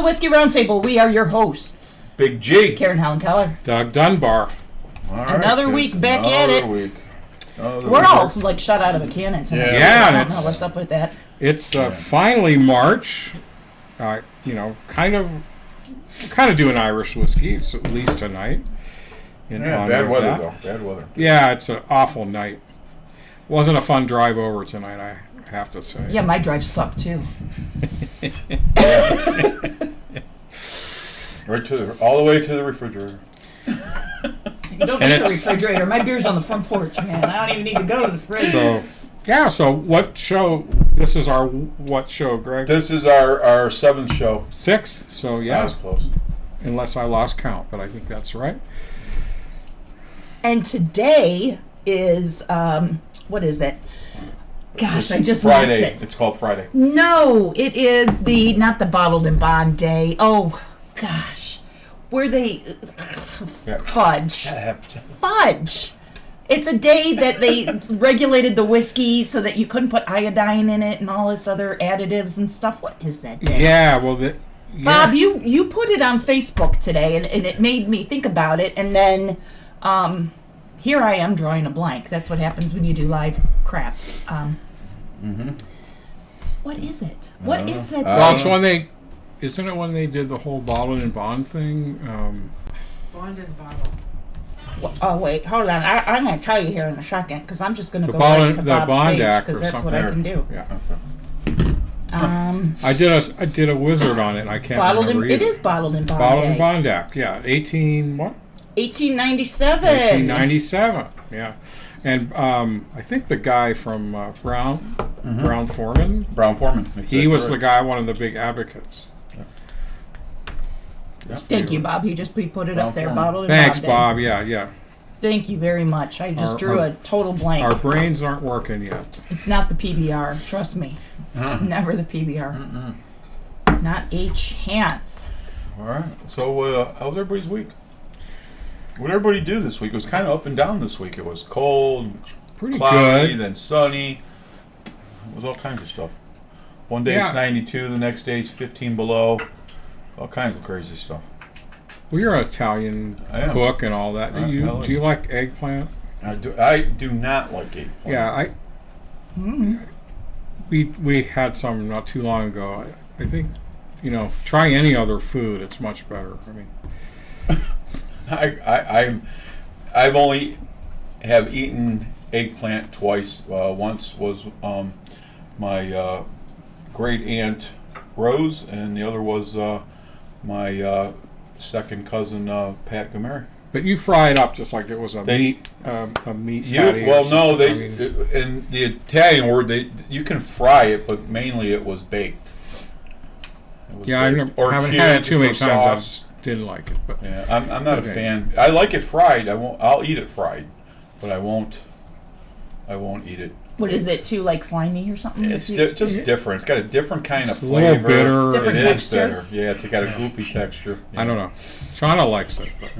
the Whiskey Roundtable. We are your hosts. Big G. Karen Helen Keller. Doug Dunbar. All right, Another week back at it. We're all like shut out of a cannon tonight. Yeah, I don't know what's up with that. It's finally March. Kind of doing Irish whiskey, at least tonight. Bad weather though. Bad weather. Yeah, it's an awful night. Wasn't a fun drive over tonight, I have to say. Yeah, my drive sucked too. All the way to the refrigerator. You don't need a refrigerator. My beer's on the front porch, man. I don't even need to go to the fridge. So what show? This is our what show, Greg? This is our seventh show. Sixth. So yeah, that was close. Unless I lost count, but I think that's right. And today is what is it? Gosh, I just Friday. lost it. It's called Friday. No, it is not the bottled and bond day. Oh gosh, where they fudge. It's a day that they regulated the whiskey so that you couldn't put iodine in it and all this other additives and stuff. What is that day? Yeah, well, Bob, you put it on Facebook today, and it made me think about it, and then here I am drawing a blank. That's what happens when you do live crap. What is it? What is that day? Well, it's when isn't it when they did the whole bottled and bond thing? Bond and bottle. Oh, wait, hold on. I'm going to tell you here in a second, because I'm just going to go right to the Bob's Bond page, Act because or that's what I can do. Yeah. Okay. I did a wizard on it. I can't remember either. It is bottled and bond. Bottled and Bond Act, yeah. 1897. 1897, yeah. And I think the guy from Brown Foreman. He was the guy, one of the big advocates. Thank you, Bob. He put it up there. Bottled and Thanks, bond. Bob. Yeah. Thank you very much. I just drew a total blank. Our brains aren't working yet. It's not the PBR. Trust me. Never the PBR. Not a chance. All right. So, how's everybody's week? What did everybody do this week? It was kind of up and down this week. It was cold, pretty cloudy, good. Then sunny. It was all kinds of stuff. One day it's 92, the next day it's 15 below. All kinds of crazy stuff. Well, you're an Italian cook and all that. Do you like eggplant? I do not like eggplant. Yeah, we had some not too long ago. I think, try any other food. It's much better. I mean, I've only have eaten eggplant twice. Once was my great aunt Rose, and the other was my second cousin Pat Gameri. But you fry it up just like it was a meat patty. Well, no, in the Italian word, you can fry it, but mainly it was baked. I haven't had it too many times. I just didn't like it. But yeah, I'm not a fan. I like it fried. I'll eat it fried, but I won't eat it. What is it? Too like slimy or something? It's just different. It's got a different kind of flavor. A little bitter. Different texture. Bitter. Yeah, it's got a goofy texture. Yeah. I don't know. Shauna likes it. But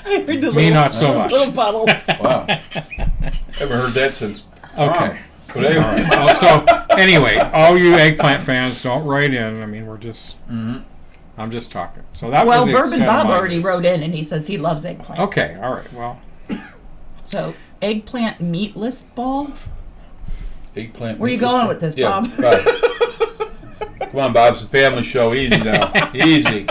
I heard the me not so much. Little bottle. Wow. Haven't heard that since. Okay. But anyway. So anyway, all you eggplant fans, don't write in. I mean, we're just. I'm just talking. So that was Bourbon Bob already wrote in, and he says he loves eggplant. Okay. All right. Well. So eggplant meatless ball. Eggplant. Where are you going with this, Bob? Right. Come on, Bob. It's a family show. Easy now. Easy.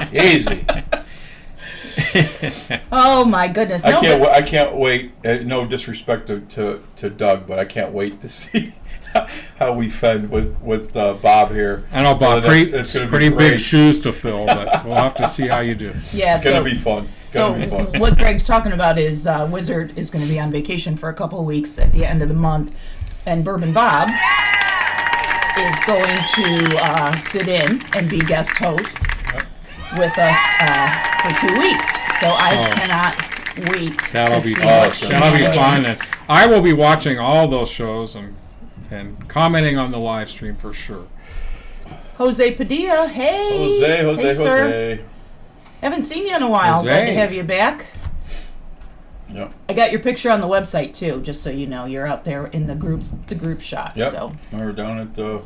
Oh my goodness! I can't wait. No disrespect to Doug, but I can't wait to see how we fend with Bob here. I know, Bob. It's pretty big shoes to fill, but we'll have to see how you do. Yeah, it's gonna be fun. What Greg's talking about is Wizard is going to be on vacation for a couple of weeks at the end of the month, and Bourbon Bob is going to sit in and be guest host with us for 2 weeks. So I cannot wait. That'll be fun. That'll be fun. And I will be watching all those shows and commenting on the live stream for sure. Jose Padilla, hey. Jose. Sir. Haven't seen you in a while. Jose. Glad to have you back. Yep. I got your picture on the website too, just so you know. You're out there in the group shot. Yep. So we were down at the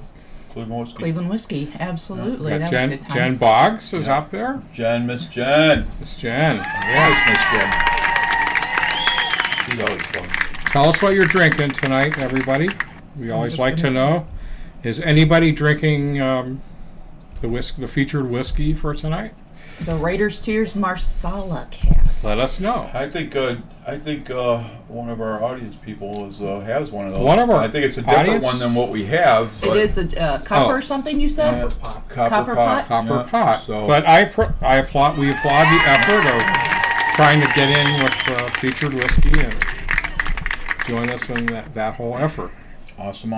Cleveland whiskey. Cleveland whiskey, absolutely. Yeah, That was Jen, a good time. Jen Boggs is out there. Jen, Miss Jen. Miss Jen. Yes, Miss Jen. She's always fun. Tell us what you're drinking tonight, everybody. We always just like to gonna know. Is anybody drinking the featured whiskey for tonight? The Writer's Tears Marsala Cask. Let us know. I think one of our audience people has one of those. One of our I think it's a different audience? one than what we have. It but- is a copper Oh. something you said? Copper pot? Copper yeah, pot. So But we applaud the effort of trying to get in with featured whiskey and join us in that whole effort. awesome.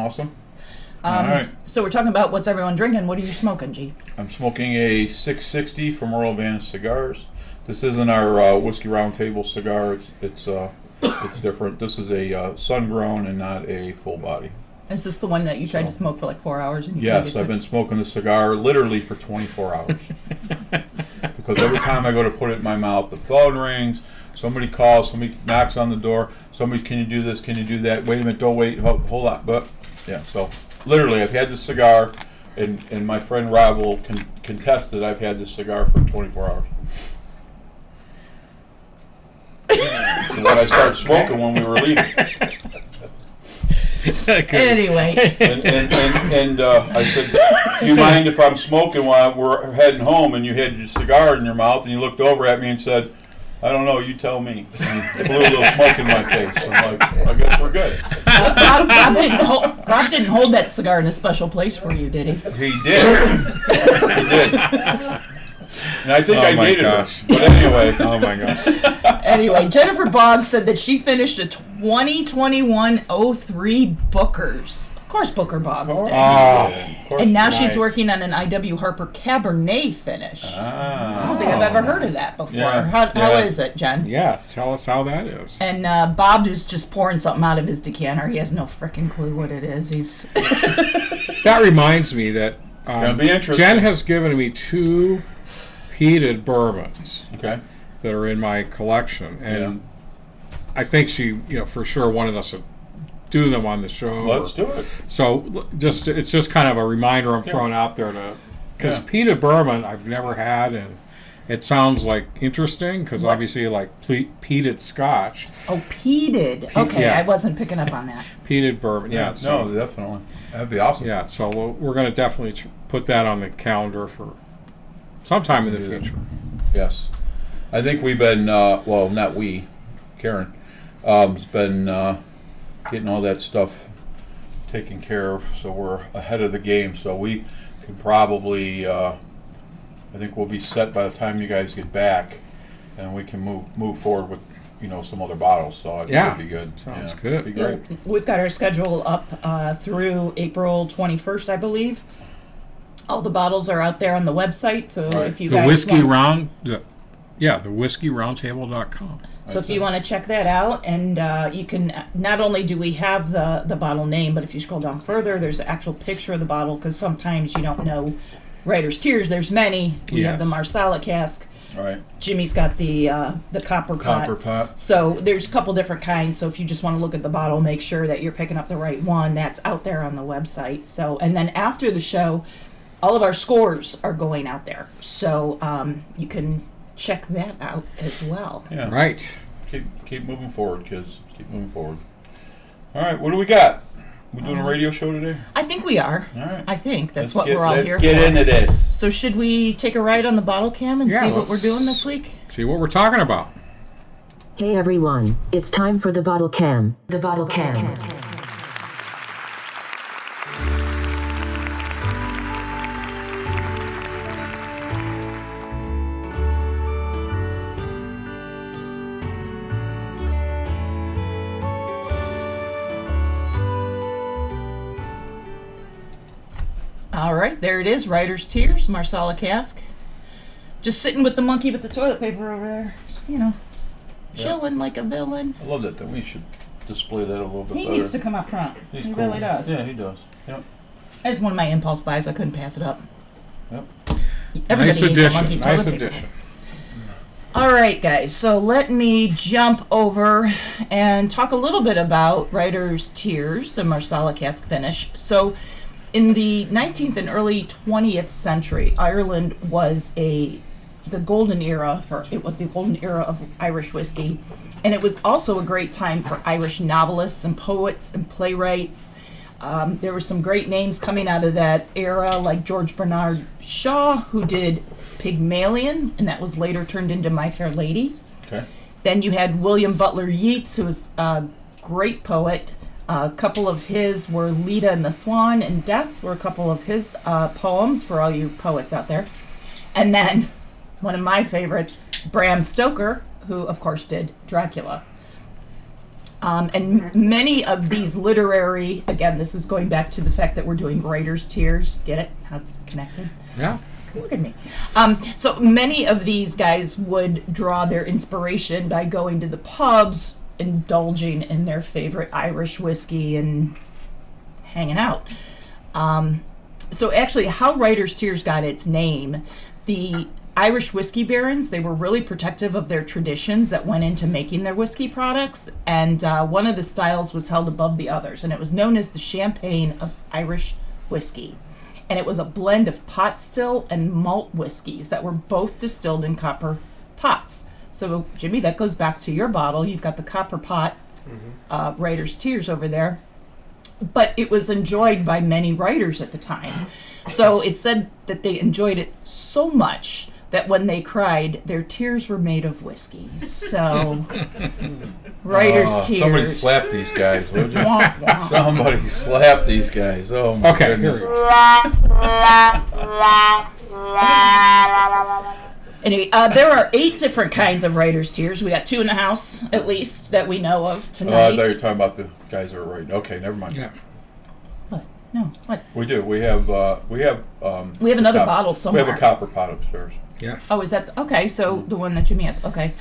All right. So we're talking about what's everyone drinking. What are you smoking, G? I'm smoking a 660 from Earl Van Cigars. This isn't our whiskey roundtable cigar. It's different. This is a sun-grown and not a full body. Is this the one that you tried to smoke for like 4 hours? And you Yes, couldn't I've get been smoking the cigar literally for 24 hours. Because every time I go to put it in my mouth, the phone rings, somebody calls, somebody knocks on the door, somebody, can you do this, can you do that? Wait a minute, don't wait, hold on. But, yeah, so literally I've had this cigar, and my friend Rob will contest that I've had this cigar for 24 hours. So when I started smoking when we were leaving. Anyway, And I said, do you mind if I'm smoking while we're heading home? And you had your cigar in your mouth, and you looked over at me and said, I don't know, you tell me. And blew a little smoke in my face. I'm like, I guess we're good. Rob didn't hold that cigar in a special place for you, did he? He did. He did. And I think I my dated gosh. her. But anyway. Oh my gosh. Anyway, Jennifer Boggs said that she finished a 2021-03 Booker's. Of course, Booker Boggs did. And now she's nice. working on an I.W. Harper Cabernet finish. I don't Ah. think I've ever heard of that before. Yeah. How Yeah. is it, Jen? Yeah, tell us how that is. And Bob is just pouring something out of his decanter. He has no freaking clue what it is. That reminds me that Gonna be interesting. Jen has given me 2 peated bourbons Okay. that are in my collection, and I think she, for sure wanted us to do them on the show. Let's do it. So it's just kind of a reminder I'm throwing out there because peated bourbon I've never had, and it sounds like interesting because obviously like peated Scotch, Oh, peated. Okay, yeah. I wasn't picking up on that. peated bourbon. Yeah, so, No, definitely. That'd be awesome. yeah. So we're going to definitely put that on the calendar for sometime in the future. Yes. I think we've been, well, not we, Karen, has been getting all that stuff taken care of, so we're ahead of the game. So we can probably, I think we'll be set by the time you guys get back, and we can move forward with, some other bottles. So I think it'd be good. Sounds Yeah, good. It'd be great. We've got our schedule up through April 21st, I believe. All the bottles are out there on the website, so if you The guys whiskey want, the whiskeyroundtable.com. so if you want to check that out, and you can, not only do we have the bottle name, but if you scroll down further, there's an actual picture of the bottle, because sometimes you don't know Writer's Tears. There's many. We have the Yes. Marsala cask. All right. Jimmy's got the copper pot. Copper pot. So there's a couple different kinds. So if you just want to look at the bottle, make sure that you're picking up the right one. That's out there on the website. So, and then after the show, all of our scores are going out there. So you can check that out as well. Yeah. Right. Keep moving forward, kids. Keep moving forward. All right. What do we got? We doing a radio show today? I think we are. All right. I think that's Let's what we're all here Let's get for. into this. So should we take a ride on the bottle cam and Yeah, see what we're let's- doing this week? See what we're talking about. Hey everyone, it's time for the bottle cam. The bottle cam. All right, there it is. Writer's Tears, Marsala cask. Just sitting with the monkey with the toilet paper over there. Just, chilling like a villain. I love that. Then we should display that a little bit He better. needs to come up front. He's He cool. really does. Yeah, he does. Yep. That's one of my impulse buys. I couldn't pass it up. Yep. Everybody Nice needs a addition. monkey Nice toilet paper. addition. All right, guys. So let me jump over and talk a little bit about Writer's Tears, the Marsala cask finish. So In the 19th and early 20th century, Ireland was the golden era of Irish whiskey, and it was also a great time for Irish novelists and poets and playwrights. There were some great names coming out of that era, like George Bernard Shaw, who did Pygmalion, and that was later turned into My Fair Lady. Okay. Then you had William Butler Yeats, who was a great poet. A couple of his were Leda and the Swan and Death were a couple of his poems for all you poets out there. And then one of my favorites, Bram Stoker, who of course did Dracula. And many of these literary, again, this is going back to the fact that we're doing writer's tears. Get it? How it's connected? Yeah. Look at me. So many of these guys would draw their inspiration by going to the pubs, indulging in their favorite Irish whiskey and hanging out. So actually, how Writer's Tears got its name, the Irish whiskey barons, they were really protective of their traditions that went into making their whiskey products, and one of the styles was held above the others, and it was known as the champagne of Irish whiskey. And it was a blend of pot still and malt whiskeys that were both distilled in copper pots. So, Jimmy, that goes back to your bottle. You've got the copper pot, Writer's Tears over there. But it was enjoyed by many writers at the time. So it said that they enjoyed it so much that when they cried, their tears were made of whiskey. So, Writer's Tears. Somebody slap these guys, would you? Wah, wah. Somebody slap these guys. Oh, my Okay, here goodness. we go. Anyway, there are 8 different kinds of Writer's Tears. We got 2 in the house, at least, that we know of I tonight. thought you were talking about the guys that are writing. Okay, never mind. Yeah. What? No, what? We do. We have another bottle somewhere. We have a copper pot upstairs. Yeah. Oh, is that okay? So the one that Jimmy has. Okay.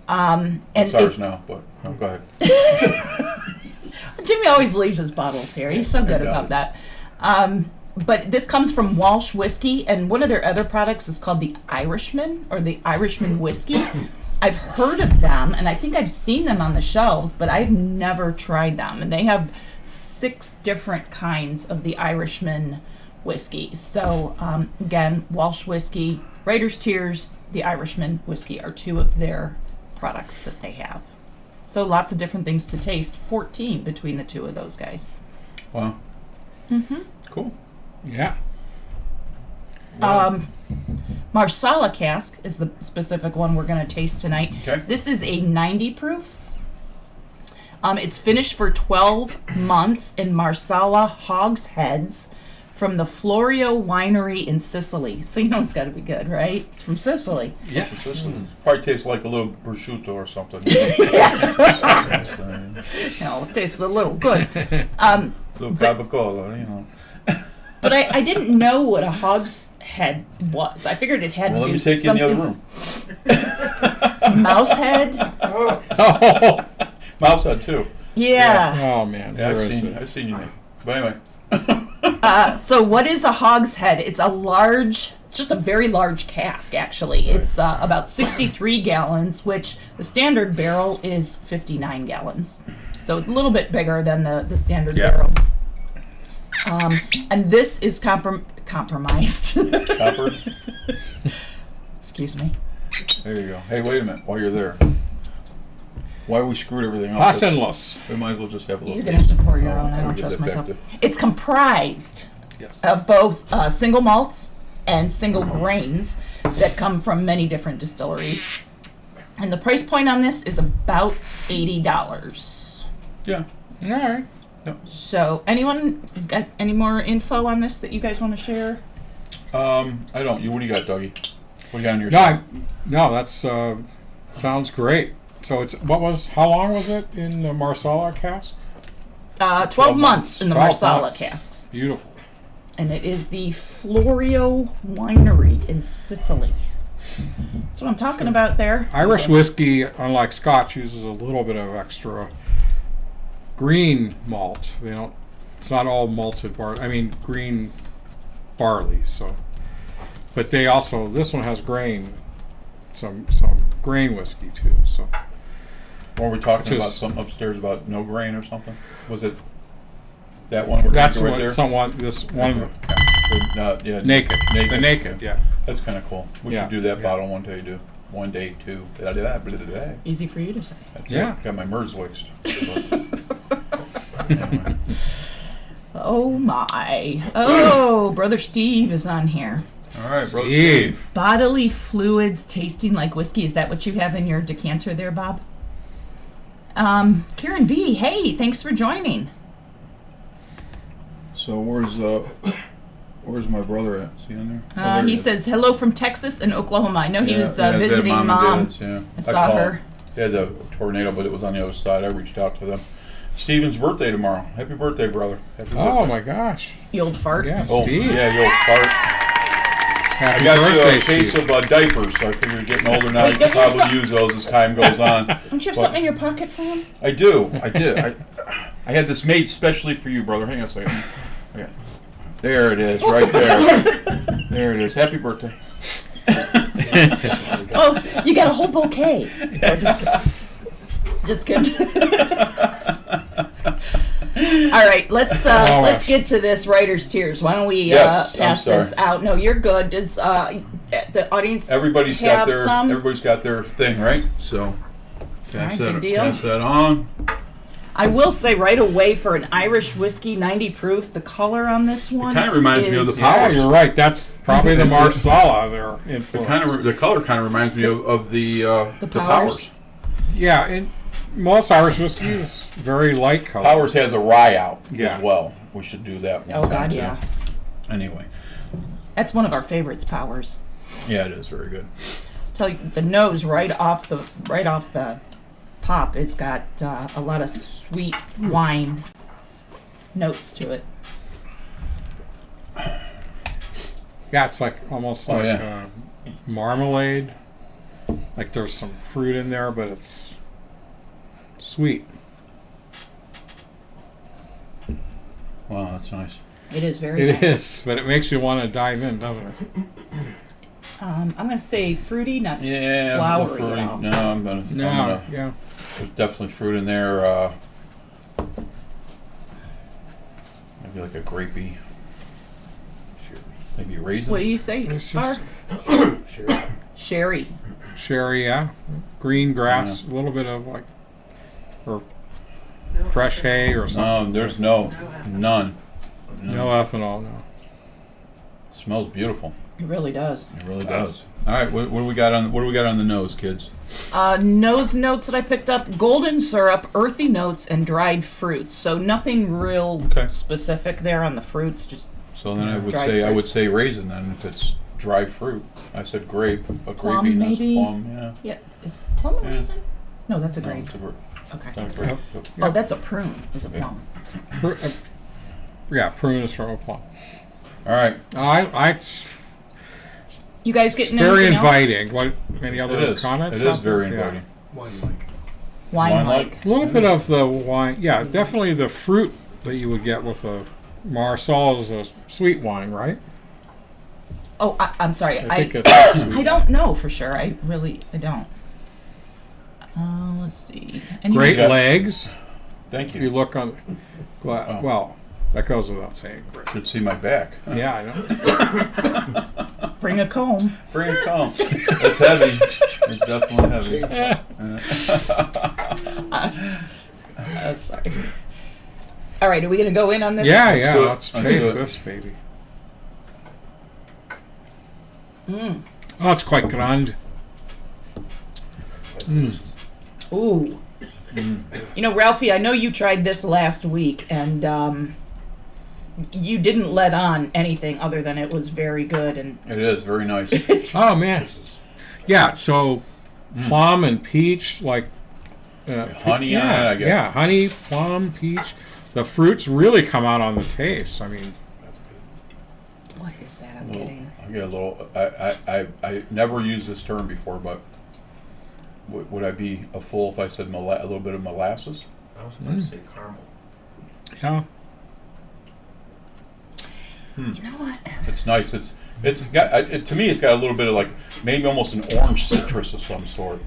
And It's ours now, but no, go ahead. Jimmy always leaves his bottles here. He's so good He about does. that. But this comes from Walsh Whiskey, and one of their other products is called the Irishman, or the Irishman Whiskey. I've heard of them, and I think I've seen them on the shelves, but I've never tried them. And they have 6 different kinds of the Irishman Whiskey. So, again, Walsh Whiskey, Writer's Tears, the Irishman Whiskey are 2 of their products that they have. So lots of different things to taste. 14 between the 2 of those guys. Wow. Cool. Yeah. Marsala cask is the specific one we're going to taste tonight. Okay. This is a 90 proof. It's finished for 12 months in Marsala hogsheads from the Florio winery in Sicily. So you know it's got to be good, right? It's from Sicily. Yeah. Probably tastes like a little prosciutto or something. No, it tastes a little good. Little Coca-Cola, you know. But I didn't know what a hogshead was. I figured it had Well, to let do me take you in the other something. room. Mouse head? Oh, Mouse head too. Yeah. oh man. Yeah, Where is I've it? seen you make. But anyway. So what is a hogshead? It's just a very large cask, actually. It's about 63 gallons, which the standard barrel is 59 gallons. So a little bit bigger than the standard barrel. And this is compromised. Copper. Excuse me. There you go. Hey, wait a minute. While you're there. Why we screwed everything up? Pasenless. We might as well just have a little. You're going to have to pour your Oh, own. I I'll don't give trust that back myself. It's comprised Yes. of both single malts and single grains that come from many different distilleries. And the price point on this is about $80. Yeah. All right. So, anyone got any more info on this that you guys want to share? I don't. What do you got, Dougie? What do you got on your side? No, that's sounds great. So how long was it in the Marsala cask? 12 months in the 12 Marsala months. casks. Beautiful. And it is the Florio Winery in Sicily. That's what I'm talking about there. Irish whiskey, unlike Scotch, uses a little bit of extra green malt. It's not all malted barley. I mean green barley. So, but this one has grain, some grain whiskey too. So, Or were we talking Which about is- something upstairs about no grain or something? Was it? That one we're That's right what there. someone. This one. Yeah, Naked. The naked. Yeah. That's kind of cool. We Yeah, should do that yeah. bottle one day too. One day too. Blah, blah, blah, blah, blah. Easy for you to say. That's Yeah. it. Got my Merzwixed. Anyway. Oh my. Oh, Brother Steve is on here. All right, bro. Steve. Bodily fluids tasting like whiskey. Is that what you have in your decanter there, Bob? Karen B. Hey, thanks for joining. So where's my brother at? Is he in there? He says hello from Texas and Oklahoma. I know he was visiting and mom. dad's, yeah. I saw called. her. They had the tornado, but it was on the other side. I reached out to them. Steven's birthday tomorrow. Happy birthday, brother. Happy Oh birthday. my gosh. The old fart. Yeah, Oh, Steve. yeah, you'll fart. Happy I got you birthday, a case Steve. of diapers, so I figured getting older now, Wait, you can don't you have probably some- use those as time goes on. Don't you have But- something in your pocket for him? I do. I did. I had this made specially for you, brother. Hang on a second. Okay. There it is, right there. There it is. Happy birthday. Oh, you got a whole bouquet. No, just kidding. All right, let's get to this writer's tears. Why don't we Yes, I'm pass this sorry. out? No, you're good. Does the audience Everybody's have got some? their thing, right? So Alright, good deal. pass that on. I will say right away for an Irish whiskey, 90 proof, the color on this one kinda reminds me of the is- Yeah, Powers. you're right. That's probably the Marsala their influence. The color kind of reminds me of the Powers. Yeah, and most Irish whiskey is very light color. Powers has a rye out Yeah. as well. We should do that one. Oh time, God, too. yeah. Anyway, That's one of our favorites, Powers. yeah, it is very good. Tell you the nose right off the pop has got a lot of sweet wine notes to it. Yeah, it's like almost Oh, like yeah. marmalade. Like there's some fruit in there, but it's sweet. Wow, that's nice. It is very It nice. is, but it makes you want to dive in, doesn't it? I'm gonna say fruity, not Yeah, flowery. fruity. You know. No, I'm gonna. Yeah. There's definitely fruit in there. Maybe like a grapey. Maybe a raisin. What do you say? It's Bar? just Sherry. sherry, yeah. Green grass, a little bit of like, or No fresh ethanol. hay or something. No, there's none. No ethanol, no. Smells beautiful. It really does. It really does. All right, what do we got on? What do we got on the nose, kids? Nose notes that I picked up: golden syrup, earthy notes, and dried fruits. So nothing real Okay. specific there on the fruits. Just So then Dried I would fruit. say raisin then if it's dry fruit. I said grape, a Plum, grapey, that's maybe? plum. Yeah. yeah. Is plum a Yeah. raisin? No, that's a No, grape. it's a grape. Okay. Not a grape. Yeah. Oh, that's a prune. Is a Yeah. plum. Yeah, prune is from a plum. All right. It's You guys getting very anything else? inviting. What? Any other It is. comments? It is out there? very Yeah. inviting. Wine Wine-like. like. A little bit of the wine. Yeah, definitely the fruit that you would get with a Marsala is a sweet wine, right? Oh, I'm sorry. I think it's a sweet I don't know for sure. I don't. Let's see. Any- Great Yeah. legs. Thank If you you. look on, Oh. well, that goes without saying. Great. Should see my back. Yeah, I know. Bring a comb. Bring it home. It's heavy. It's definitely heavy. I'm sorry. All right, are we gonna go in on this? Yeah, Let's yeah. do it. Let's Let's taste do it. this baby. Mm. Oh, it's quite grand. Ooh. You know, Ralphie, I know you tried this last week, and you didn't let on anything other than it was very good. And It is very nice. Oh man. Yeah. So plum and peach, like Honey on it, I guess. Yeah, honey, plum, peach. The fruits really come out on the taste. I mean, what is that I'm Little- getting? I get a little. I never used this term before, but would I be a fool if I said a little bit of molasses? I was about to say caramel. yeah. You know what? It's nice. It's got to me. It's got a little bit of like maybe almost an orange citrus of some sort.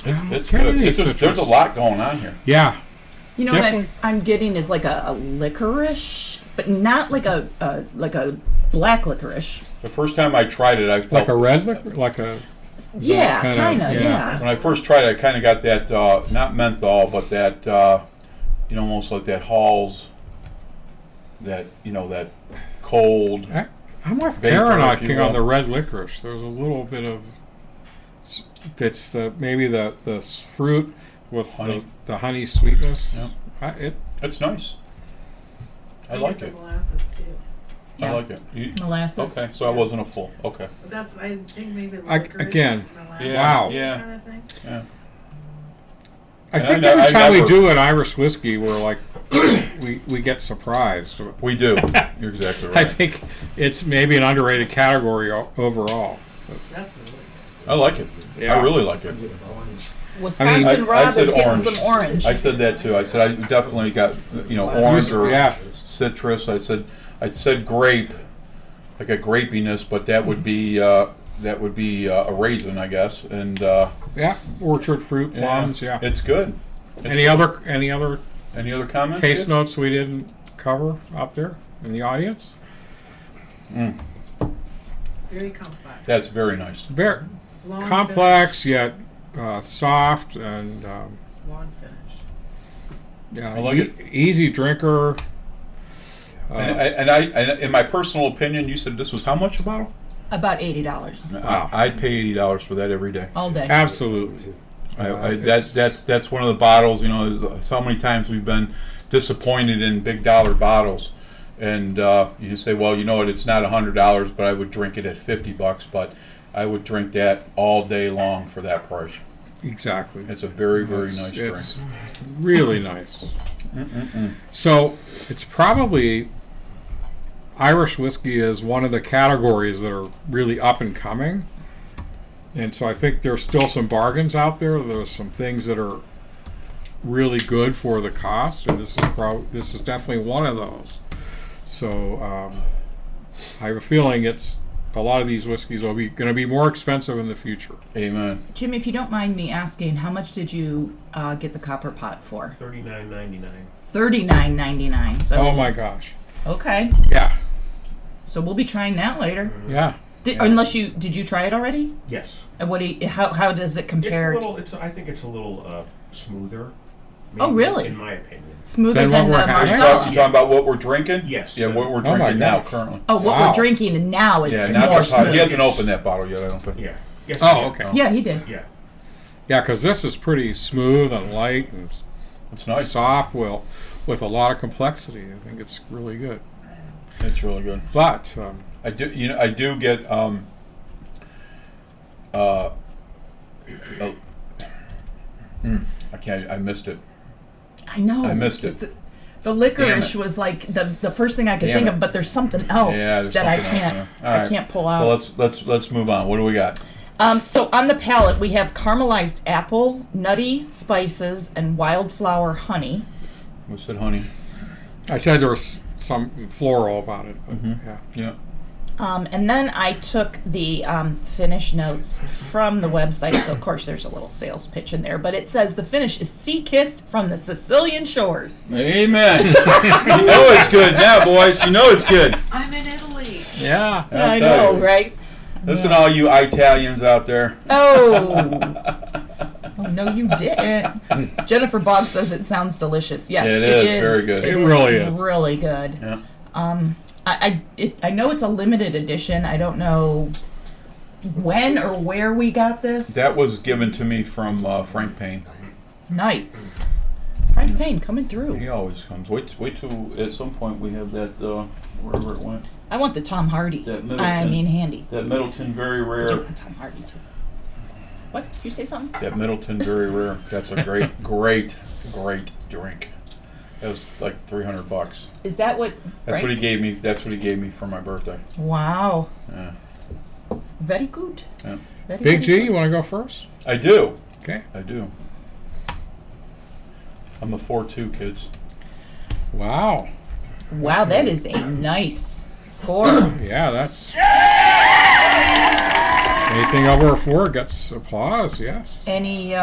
It's Can't good. eat There's citrus. a lot going on here. Yeah. You know what Definitely. I'm getting is like a licorice, but not like a black licorice. The first time I tried it, I felt Like a red liquor, like a Yeah, kinda- kind of. yeah. Yeah. when I first tried it, I kind of got that not menthol, but that almost like that Halls, that that cold. I'm with Vapor, Karen if you on will. the red licorice. There's a little bit of it's maybe the fruit with Honey. the honey sweetness. Yeah. It's nice. I like it. Molasses too. Yeah. I like it. Molasses. Okay, so I wasn't a fool. Okay. But that's, I think maybe Again, molasses, wow. Yeah. kind of thing. Yeah. I And think I every time we never- do an Irish whiskey, we're like we get surprised. We do. You're exactly right. I think it's maybe an underrated category overall. That's really good. I like it. Yeah. I really like it. Wisconsin I Rob said is getting orange. some orange. I said that too. I said I definitely got orange or Yeah. citrus. I said grape, like a grapiness, but that would be a raisin, I guess. And Yeah, orchard fruit, plums. Yeah. it's good. Any other Any other comments? taste Kid? notes we didn't cover out there in the audience? Very complex. That's very nice. Very Long complex yet soft and finish. Long finish. yeah, I like it. easy drinker. And I, in my personal opinion, you said this was how much a bottle? About $80 Wow. I'd pay $80 for that every day. all day. Absolutely. That's one of the bottles. So many times we've been disappointed in big dollar bottles, and you say, well, you know what? It's not $100, but I would drink it at $50. But I would drink that all day long for that price. Exactly. It's a very nice drink. It's really nice. So it's probably Irish whiskey is one of the categories that are really up and coming. And so I think there's still some bargains out there. There's some things that are really good for the cost, and this is definitely one of those. So I have a feeling it's a lot of these whiskeys will be going to be more expensive in the future. Amen. Jim, if you don't mind me asking, how much did you get the copper pot for? $39.99. $39.99. So Oh my gosh! okay. Yeah, So we'll be trying that later. yeah. Did you try it already? Yes. And how does it compare? I think it's a little smoother. Oh, really? In my opinion. Smoother Than than what the we're having? You Marsala? talking about what we're drinking? Yes. Yeah, what we're Oh my drinking now gosh. currently. Oh, what Wow. we're drinking now is Yeah, not more the pot. He smooth. hasn't opened that bottle yet. I don't think. Yeah. Yes. Oh, yeah. okay. Yeah, he did. Yeah. Yeah, because this is pretty smooth and light and It's nice. soft, with a lot of complexity. I think it's really good. It's really good. But I do. I do get. I can't. I missed it. I know. I missed it. The licorice Damn it. was like the first thing I could Damn think it. of, but there's something else Yeah, there's that I something else, can't yeah. All I right. can't pull out. Well, let's move on. What do we got? So on the palate we have caramelized apple, nutty spices, and wildflower honey. We said honey. I said there was some floral about it. But yeah. Yeah. And then I took the finish notes from the website. So of course there's a little sales pitch in there, but it says the finish is sea-kissed from the Sicilian shores. Amen. You know it's good now, boys. You know it's good. I'm in Italy. Yeah. I'll I tell know, you. right? Listen, all you Italians out there. Oh. Oh, no, you didn't. Jennifer Boggs says it sounds delicious. Yes, It is very good. It really is. Really good. Yeah. I know it's a limited edition. I don't know when or where we got this. That was given to me from Frank Payne. Nice. Frank Payne coming through. He always comes. Wait till at some point we have that wherever it went. I want the Tom Hardy. That Middleton. I mean, handy. That Middleton very I do rare. want Tom Hardy too. What? Did you say something? That Middleton very rare. That's a great drink. It was like $300. Is that what? That's Frank? what he gave me. That's what he gave me for my birthday. Wow. Yeah. Very good. Yeah. Very, Big very G, good. you want to go first? I do. Okay. I do. I'm a 4-2, kids. Wow. Wow, that is a nice score. Yeah, that's. Anything over a 4 gets applause, yes. any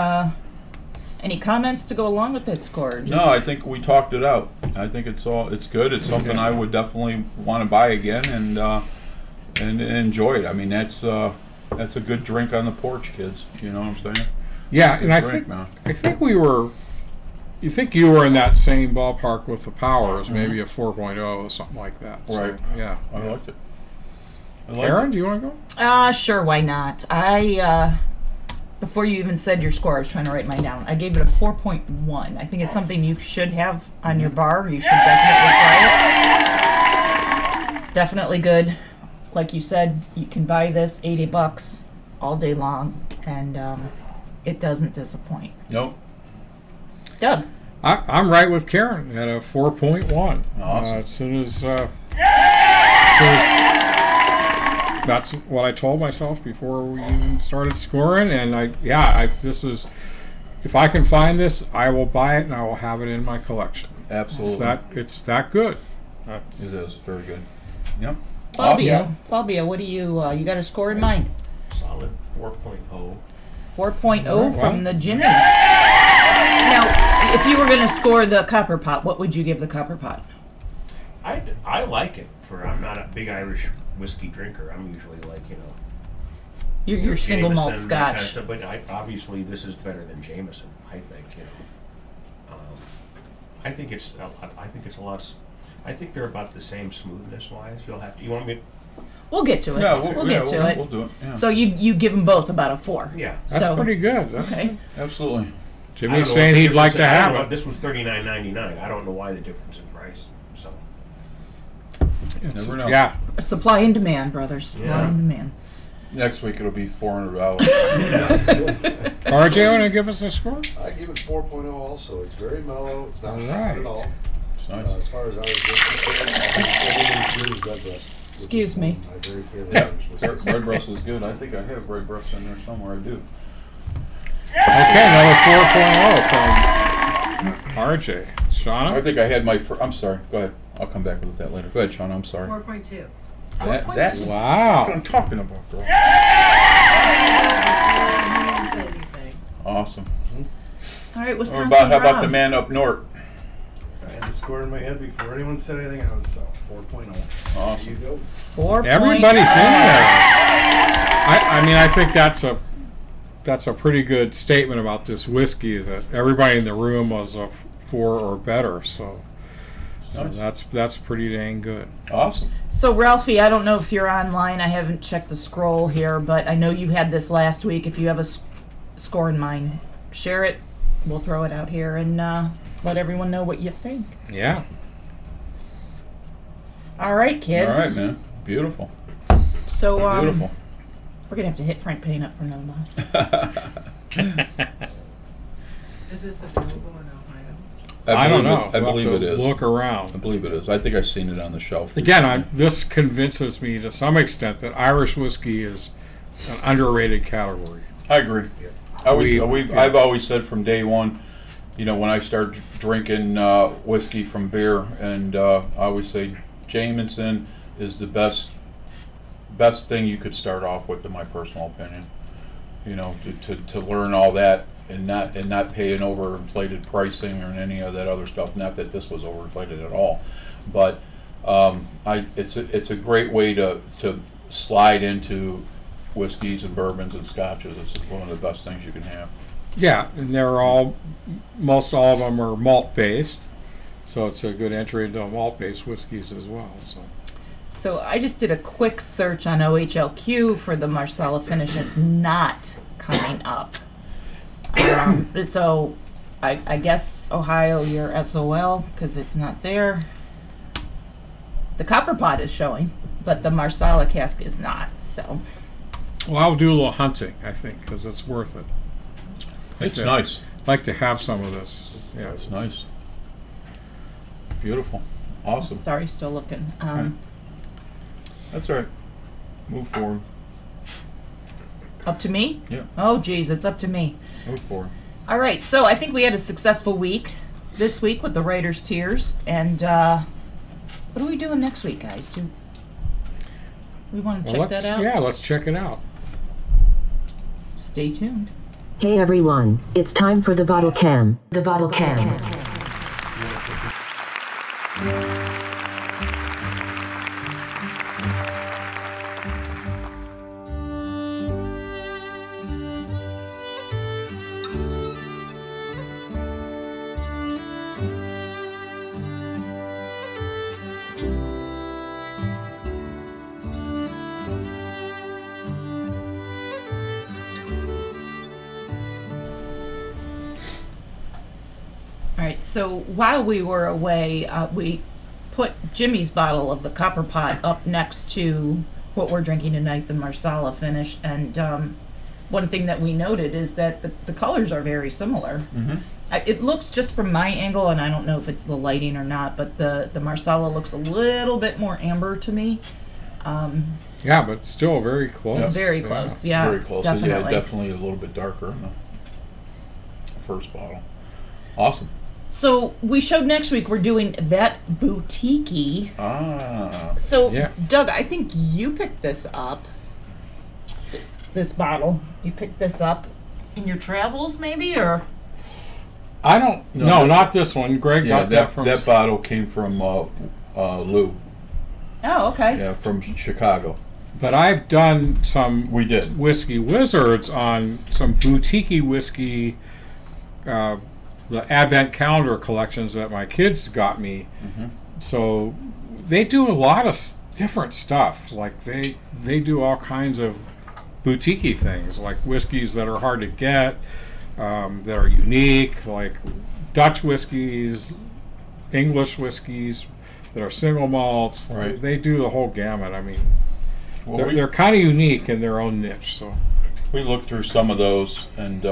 Any comments to go along with that score? No, I think we talked it out. I think it's good. It's something I would definitely want to buy again and enjoy it. I mean, that's a good drink on the porch, kids. You know what I'm saying? Yeah, Good and I drink, think man. you think you were in that same ballpark with the Powers, maybe a 4.0 or something like that. Right. So, yeah. I liked it. Aaron, do you want to go? Sure, why not? Before you even said your score, I was trying to write mine down. I gave it a 4.1. I think it's something you should have on your bar. You should definitely try it. Definitely good. Like you said, you can buy this $80 all day long, and it doesn't disappoint. Nope. Doug? I'm right with Karen at a 4.1. Awesome. As soon as that's what I told myself before we even started scoring, and this is, if I can find this, I will buy it and I will have it in my collection. Absolutely. It's that good. It is very good. Yep. Fabio, what do you got a score in mind? Solid 4.0. 4.0 from the Jimmy. Now, if you were going to score the Copper Pot, what would you give the Copper Pot? I like it. I'm not a big Irish whiskey drinker. I'm usually like, Your single malt Jameson, that kind of Scotch. stuff, but obviously this is better than Jameson. I think I think it's a lot. I think they're about the same smoothness wise. You want me? We'll get to it. Yeah, we'll get to it. We'll do it. Yeah. So you give them both about a 4. Yeah. That's So- pretty good. Okay. Absolutely. I don't Jimmy's know saying what the he'd like difference to is. I have don't know, it. This was $39.99. I don't know why the difference in price. So Never know. Yeah. Supply and demand, brothers. Supply Yeah. and demand. Next week it'll be $400. RJ, want to give us a score? I give it 4.0 also. It's very mellow. It's not All hot right. at all. It's As nice. far as Irish whiskey, Red Breast. Excuse me. My very favorite Yeah, Irish whiskey. Red Breast is good. I think I have Red Breast in there somewhere. I do. Okay, another 4.0 from RJ. I Shauna? think I had I'm sorry. Go ahead. I'll come back with that later. Go ahead, Sean. I'm sorry. 4.2. That's Wow. what I'm talking about, girl. Awesome. All right, Or Wisconsin how about Rob. the man up north? I had the score in my head before anyone said anything. I was 4.0. Awesome. There you go. 4.0. Everybody's in there. I mean, I think that's a pretty good statement about this whiskey, is that everybody in the room was a 4 or better. So Nice. that's pretty dang good. Awesome. So Ralphie, I don't know if you're online. I haven't checked the scroll here, but I know you had this last week. If you have a score in mind, share it. We'll throw it out here and let everyone know what you think. Yeah. All right, kids. All right, man. Beautiful. So Beautiful. we're gonna have to hit Frank Payne up for another month. Is this available in Ohio? I don't know. I We'll believe have it to is. Look I around. believe it is. I think I've seen it on the shelf. Again, this convinces me to some extent that Irish whiskey is an underrated category. I agree. Yeah. I've always said from day one, when I start drinking whiskey from beer, and I always say Jameson is the best thing you could start off with, in my personal opinion. To learn all that and not pay an overinflated pricing or any of that other stuff. Not that this was overinflated at all, but it's a great way to slide into whiskeys and bourbons and scotches. It's one of the best things you can have. Yeah, and most all of them are malt based, so it's a good entry into malt based whiskeys as well. So I just did a quick search on OHLQ for the Marsala finish. It's not coming up. So I guess Ohio, you're SOL because it's not there. The Copper Pot is showing, but the Marsala cask is not. So Well, I'll do a little hunting, I think, because it's worth it. It's Yeah. nice. Like to have some of this. Yeah. It's nice. Beautiful. Awesome. sorry, still looking. That's all right. Move forward. Up to me? Yeah. Oh, geez, it's up to me. Move forward. All right, so I think we had a successful week this week with the Writer's Tears. And what are we doing next week, guys? Do we want to check that out? Yeah, let's check it out. Stay tuned. Hey everyone, it's time for the bottle cam. The bottle cam. All right, so while we were away, we put Jimmy's bottle of the Copper Pot up next to what we're drinking tonight, the Marsala finish. And one thing that we noted is that the colors are very similar. Mm-hmm. It looks, just from my angle, and I don't know if it's the lighting or not, but the Marsala looks a little bit more amber to me. Yeah, but still very close. Very close, yeah. Very close. Definitely. Yeah, definitely a little bit darker in the first bottle. Awesome. So we showed next week we're doing that boutique. Ah. So Yeah. Doug, I think you picked this up. This bottle. You picked this up in your travels, maybe, or? I don't. No, No, that- not this one. Greg Yeah, got that from. that bottle came from Lou. Oh, okay. Yeah, from Chicago. But I've done some We did. whiskey wizards on some boutique whiskey, the advent calendar collections that my kids got me. Mm-hmm. So they do a lot of different stuff. Like they do all kinds of boutique things, like whiskeys that are hard to get, that are unique, like Dutch whiskeys, English whiskeys that are single malts. Right. They do the whole gamut. I mean, Well, they're kind of unique in their own niche. So we looked through some of those, and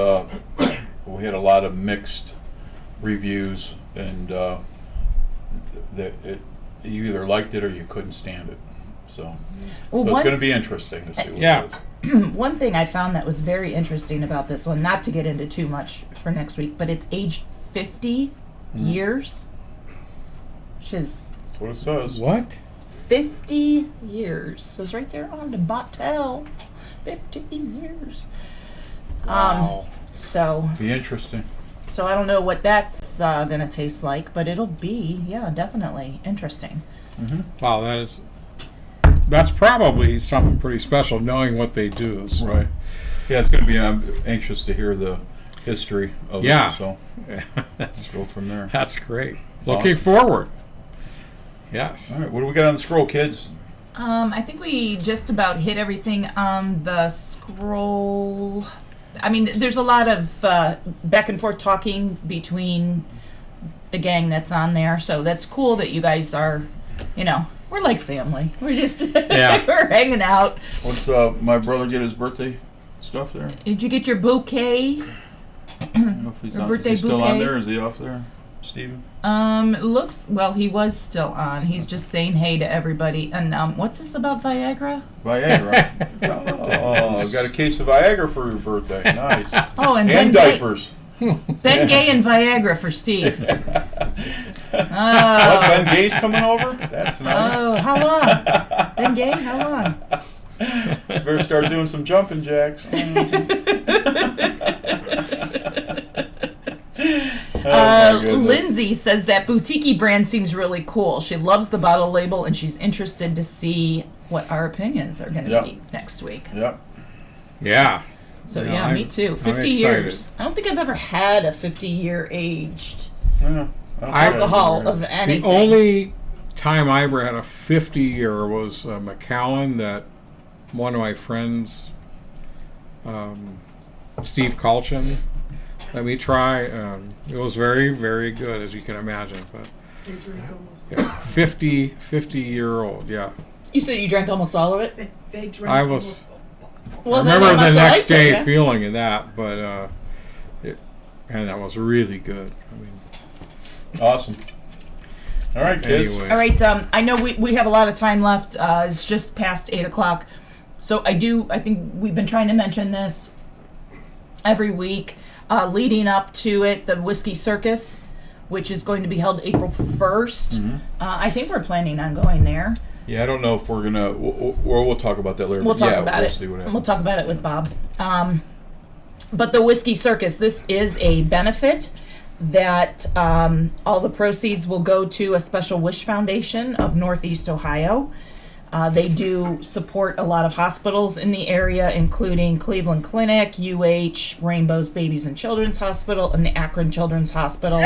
we had a lot of mixed reviews, and you either liked it or you couldn't stand it. So, Well, it's going to be interesting to see what Yeah. it is. One thing I found that was very interesting about this one, not to get into too much for next week, but it's aged 50 years. Which is That's what it says. what? 50 years. Says right there on the bottle. 50 years. So Be interesting. I don't know what that's gonna taste like, but it'll be, yeah, definitely interesting. Wow, that's probably something pretty special, knowing what they do. So. Right. Yeah, it's going to be. I'm anxious to hear the history of Yeah. it. So that's let's go from there. that's great. Looking forward. Yes. All right. What do we got on the scroll, kids? I think we just about hit everything on the scroll. I mean, there's a lot of back and forth talking between the gang that's on there, so that's cool that you guys are, we're like family. We're just Yeah. we're hanging out. What's my brother get his birthday stuff there? Did you get your bouquet? I don't know if he's Your on. birthday Is he still bouquet? on there? Is he off there, Steven? He was still on. He's just saying hey to everybody. And what's this about Viagra? Viagra. Oh, got a case of Viagra for your birthday. Nice. Oh, and And Ben diapers. Ben Gay and Viagra for Steve. What, Ben Gay's coming over? That's nice. Oh, how long? Ben Gay, how long? Better start doing some jumping jacks. Oh, my goodness. Lindsay says that boutique brand seems really cool. She loves the bottle label and she's interested to see what our opinions are going to Yep. be next week. Yep. Yeah. So Yeah, yeah, me I'm- too. I'm 50 excited. years. I don't think I've ever had a 50-year aged Yeah. alcohol of anything. The only time I ever had a 50-year was Macallan, that one of my friends, Steve Colchin, let me try. It was very, very good, as you can imagine. But They drink almost. yeah, 50-year-old, yeah. You said you drank almost all of it? They drink I was. Well, I then remember must the have next liked it, day yeah. feeling of that, but and that was really good. I mean, Awesome. All right, kids. anyway. All right, I know we have a lot of time left. It's just past 8 o'clock. So I think we've been trying to mention this every week leading up to it, the Whiskey Circus, which is going to be held April 1st. Mm-hmm. I think we're planning on going there. Yeah, I don't know if we're gonna. We'll talk about that later. We'll but talk yeah, about we'll it. See what And happens. we'll talk about it with Bob. But the Whiskey Circus, this is a benefit that all the proceeds will go to a Special Wish Foundation of Northeast Ohio. They do support a lot of hospitals in the area, including Cleveland Clinic, UH, Rainbow's Babies and Children's Hospital, and the Akron Children's Hospital.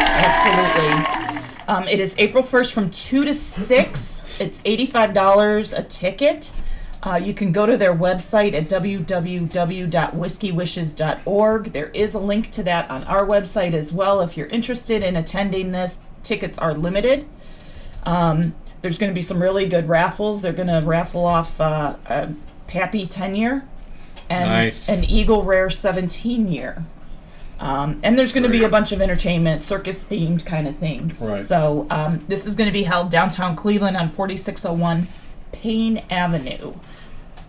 Absolutely. It is April 1st from 2 to 6. It's $85 a ticket. You can go to their website at www.whiskeywishes.org. There is a link to that on our website as well. If you're interested in attending this, tickets are limited. There's going to be some really good raffles. They're going to raffle off a Pappy 10-year and Nice. an Eagle Rare 17-year. And there's going to be a bunch of entertainment, circus-themed kind of things. Right. So this is going to be held downtown Cleveland on 4601 Payne Avenue.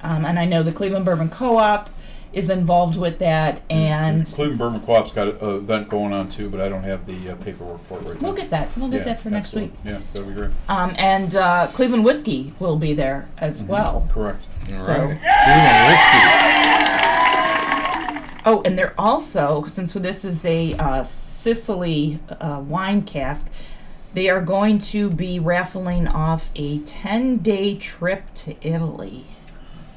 And I know the Cleveland Bourbon Co-op is involved with that, and Cleveland Bourbon Co-op's got an event going on too, but I don't have the paperwork for it right now. we'll get that. We'll get that for next week. Yeah, that'd be great. And Cleveland Whiskey will be there as well. Correct. All So- right. Cleveland whiskey. Oh, and they're also, since this is a Sicily wine cask, they are going to be raffling off a 10-day trip to Italy.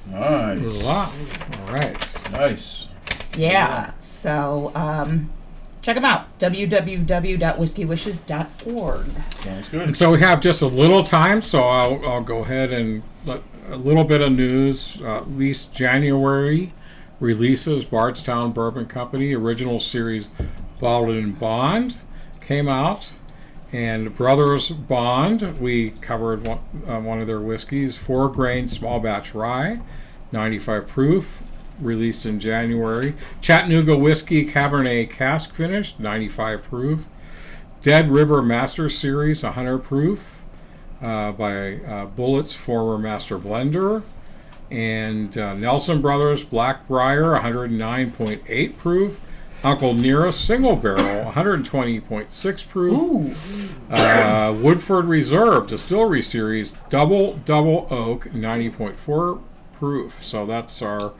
Nice. Wow. All right. Nice. Yeah, so check them out, www.whiskeywishes.org. Sounds And good. so we have just a little time, so I'll go ahead and let a little bit of news. At least January releases Bardstown Bourbon Company original series Bottled in Bond came out, and Brothers Bond, we covered one of their whiskeys, 4-grain small batch rye, 95 proof, released in January. Chattanooga Whiskey Cabernet Cask Finish, 95 proof. Dead River Master Series, 100 proof, by Bullett's former master blender. And Nelson Brothers Blackbriar, 109.8 proof. Uncle Nearest Single Barrel, 120.6 proof. Ooh, Woodford Reserve Distillery Series Double Oak, 90.4 proof. So that's Wow.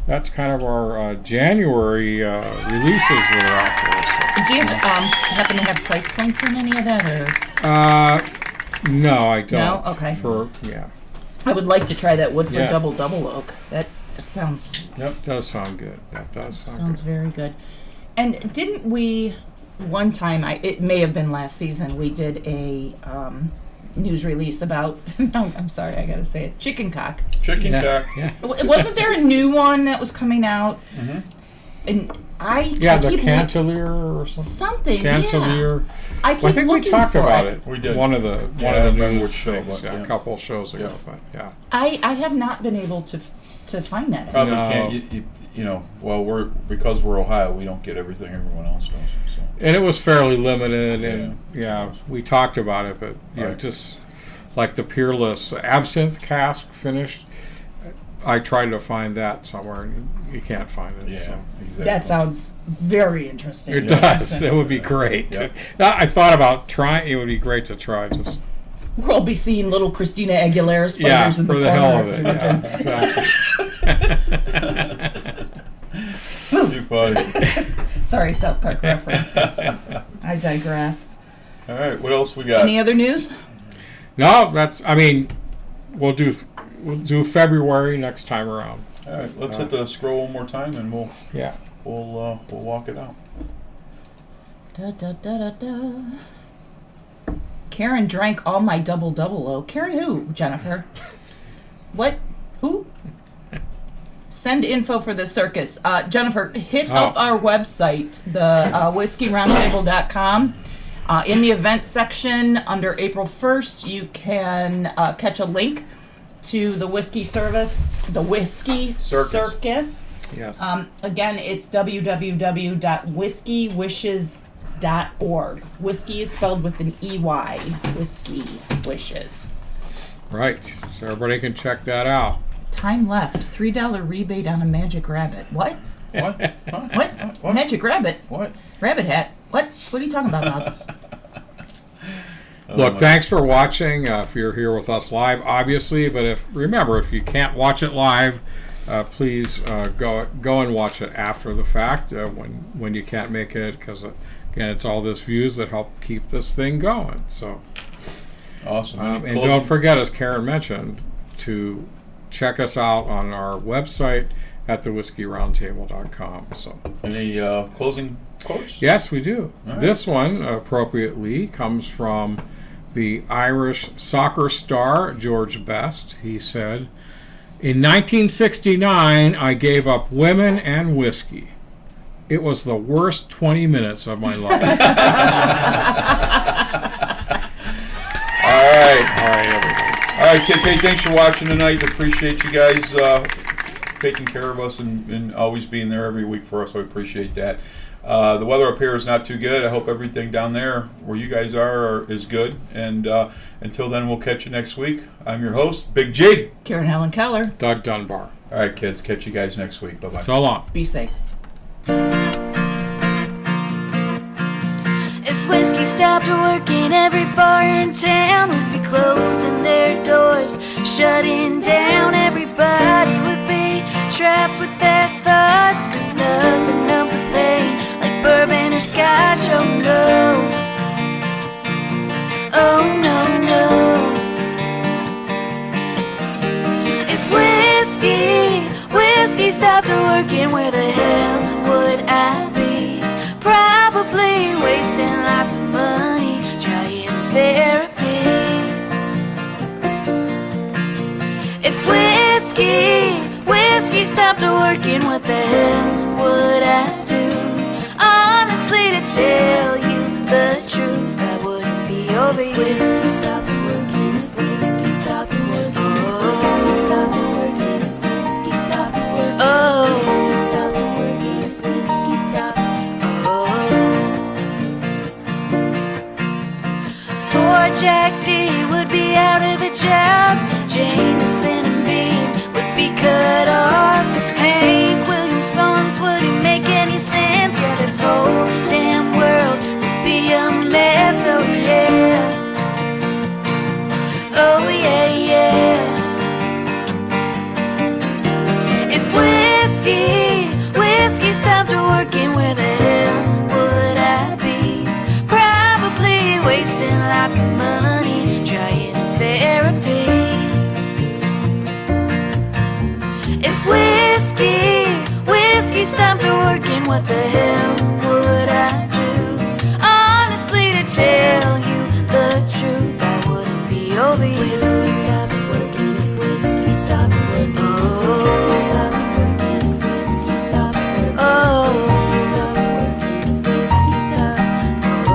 kind of our January releases that are out there. do you happen to have price points in any of that, or? No, I don't. No? Okay. Yeah, I would like to try that Woodford Yeah. Double Oak. That sounds does sound good. That does sound sounds good. very good. And didn't we one time? It may have been last season. We did a news release about. No, I'm sorry, I gotta say it. Chicken cock. Chicken Yeah, cock. yeah. Wasn't there a new one that was coming out? Mm-hmm. And I Yeah, the keep Cantelier or something. something. Chandelier. Yeah. I keep Well, I think we looking talked for about it. it. We did. One of the Yeah, I news remember which show, things, but, yeah, yeah. a couple shows ago. Yeah. But yeah, I have not been able to find that. Probably No. can't. You know, well, because we're Ohio, we don't get everything everyone else does. So. and it was fairly limited, and yeah, we talked about it, but yeah, Right. just like the Peerless Absinthe Cask finished. I tried to find that somewhere, and you can't find it. Yeah, So. exactly. That sounds very interesting. It does. It would be great. Yeah. I thought about trying. It would be great to try. Just We'll be seeing little Christina Aguilera spiders yeah, in for the the corner hell of it. after Yeah, exactly. Too funny. Sorry, South Park reference. I digress. All right, what else we got? Any other news? No, that's. I mean, we'll do February next time around. All right, let's hit the scroll one more time, and we'll Yeah. walk it out. Da, da, da, da, da. Karen drank all my double oak. Karen who, Jennifer? What? Who? Send info for the circus. Jennifer, hit up our website, the whiskeyroundtable.com. In the events section under April 1st, you can catch a link to the whiskey service, the whiskey circus. Yes. Again, it's www.whiskeywishes.org. Whiskey is spelled with an EY. Whiskey Wishes. Right. So everybody can check that out. Time left. $3 rebate on a magic rabbit. What? What? Huh? What? What? Magic rabbit? What? Rabbit hat? What? What are you talking about, Bob? Look, thanks for watching. If you're here with us live, obviously, but if you can't watch it live, please go and watch it after the fact when you can't make it, because again, it's all this views that help keep this thing going. So Awesome. and don't forget, as Karen mentioned, to check us out on our website at thewhiskeyroundtable.com. So Any closing quotes? yes, we do. All right. This one appropriately comes from the Irish soccer star George Best. He said, "In 1969, I gave up women and whiskey. It was the worst 20 minutes of my life." All right. All right, everybody. All right, kids. Hey, thanks for watching tonight. Appreciate you guys taking care of us and always being there every week for us. I appreciate that. The weather up here is not too good. I hope everything down there where you guys are is good. And until then, we'll catch you next week. I'm your host, Big G. Karen Helen Keller. Doug Dunbar. All right, kids. Catch you guys next week. Bye-bye. So long. Be safe. If whiskey stopped working, every bar in town would be closing their doors, shutting down. Everybody would be trapped with their thoughts, 'cause nothing numbs the pain like bourbon or scotch. Oh no, oh no, no. If whiskey stopped working, where the hell would I be? Probably wasting lots of money trying therapy. If whiskey stopped working, what the hell would I do? Honestly, to tell you the truth, I wouldn't be over you. If whiskey stopped working, if whiskey stopped working, if whiskey stopped working, if whiskey stopped working, oh, whiskey stopped working, if whiskey stopped. Poor Jack D would be out of a job. Jameson and Bean would be cut off. Hank Williams' songs wouldn't make any sense. Yeah, this whole damn world would be a mess. Oh yeah, oh yeah, yeah. If whiskey stopped working, where the hell would I be? Probably wasting lots of money trying therapy. If whiskey stopped working, what the hell would I do? Honestly, to tell you the truth, I wouldn't be over you. If whiskey stopped working, if whiskey stopped working, if whiskey stopped working, if whiskey stopped working, oh, whiskey stopped working, if whiskey stopped, oh.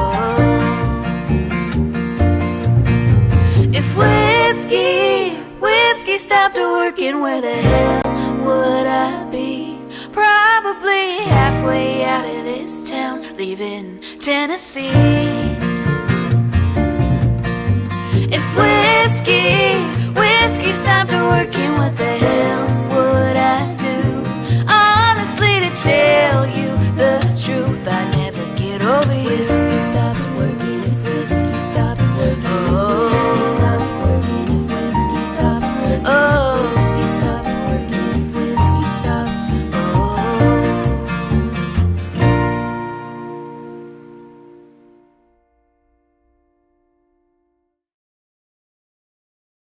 If whiskey stopped working, where the hell would I be? Probably halfway out of this town, leaving Tennessee. If whiskey stopped working, what the hell would I do? Honestly, to tell you the truth, I never get over you. Whiskey stopped working.